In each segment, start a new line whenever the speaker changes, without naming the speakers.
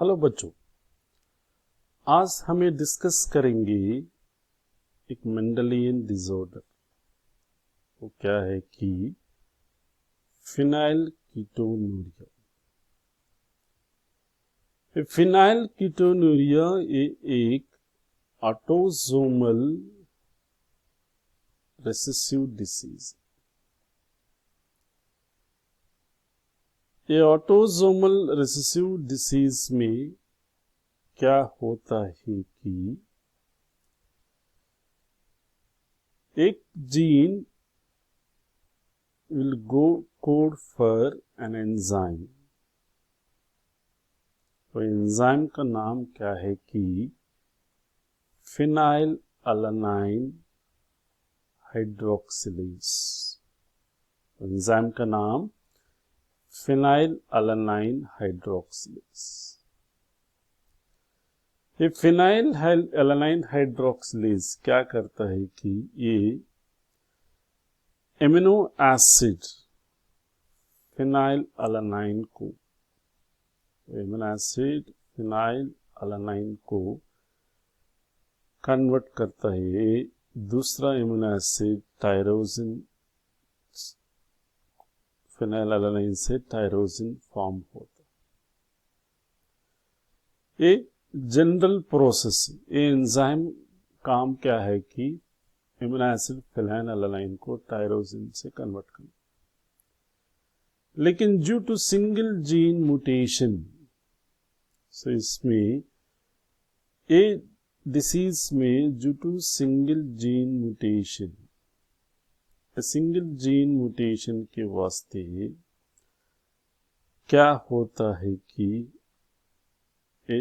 Hello बच्चों, आज हमें डिस्कस करेंगे एक मेंडेलियन डिसऑर्डर। वो क्या है कि फिनाइल कीटोन्यूरिया। फिनाइल कीटोन्यूरिया ये एक ऑटोसोमल रिसेसिव डिसीज। ये ऑटोसोमल रिसेसिव डिसीज में क्या होता है कि एक gene will go code for an enzyme। तो एंजाइम का नाम क्या है कि फिनाइल अलानाइन हाइड्रोक्सिलेज। एंजाइम का नाम फिनाइल अलानाइन हाइड्रोक्सिलेज। ये फिनाइल अलानाइन हाइड्रोक्सिलेज क्या करता है कि ये एमिनो एसिड फिनाइल अलानाइन को फिनाइल अलानाइन को कन्वर्ट करता है दूसरा amino acid tyrosine, phenyl alanine से टायरोसिन फॉर्म होता है। ये जनरल प्रोसेस। ये एंजाइम काम क्या है कि एमिनो एसिड फिनाइल अलानाइन को टायरोसिन से कन्वर्ट करना। लेकिन due to single gene mutation, so इसमें ये डिसीज में due to single gene mutation, single gene mutation के वास्ते क्या होता है कि ये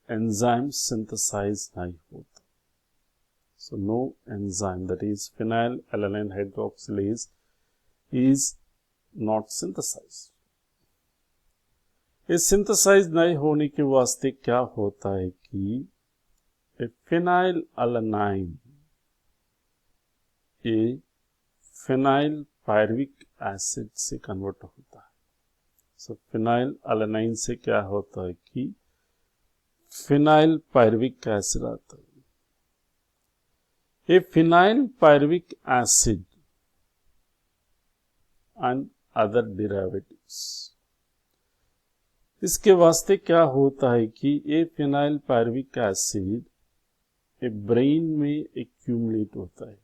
एंजाइम सिंथेसाइज नहीं होता। So no enzyme that is phenylalanine hydroxylase is not synthesised. ये सिंथेसाइज नहीं होने के वास्ते क्या होता है कि फिनाइल अलानाइन ये फिनाइल पायरुविक एसिड से कन्वर्ट होता है। सो फिनाइल अलानाइन से क्या होता है कि फिनाइल पायरुविक एसिड आता है। ये phenylpyruvic acid and other derivatives, इसके वास्ते क्या होता है कि ये फिनाइल पायरुविक एसिड ये ब्रेन में एक्यूमुलेट होता है।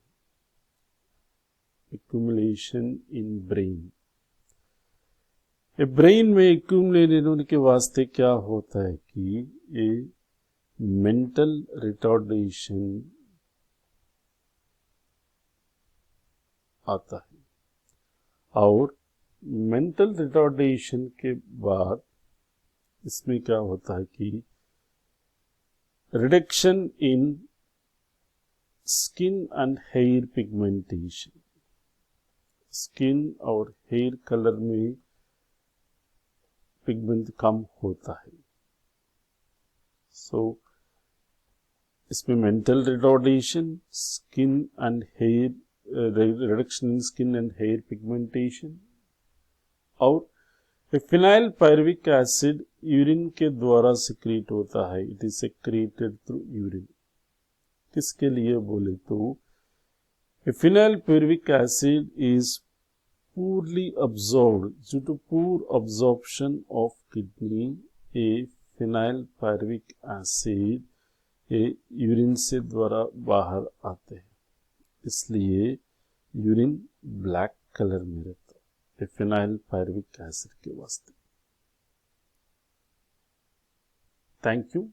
एक्यूमुलेशन इन ब्रेन, ये ब्रेन में एक्यूमुलेट होने के वास्ते क्या होता है कि ये मेंटल रिटार्डेशन आता है। और मेंटल रिटार्डेशन के बाद इसमें क्या होता है कि reduction in skin and hair pigmentation, skin और हेयर कलर में पिगमेंट कम होता है। सो इसमें mental retardation, skin and hair reduction in skin and hair pigmentation, और फिनाइल पायरुविक एसिड यूरिन के द्वारा सिक्रीट होता है। It is secreted through urine. किसके लिए बोले तो phenylpyruvic acid is poorly absorbed due to poor absorption of kidney। a phenylpyruvic acid ये यूरिन से द्वारा बाहर आते हैं, इसलिए यूरिन ब्लैक कलर में रहता है फिनाइल पायरुविक एसिड के वास्ते। Thank you.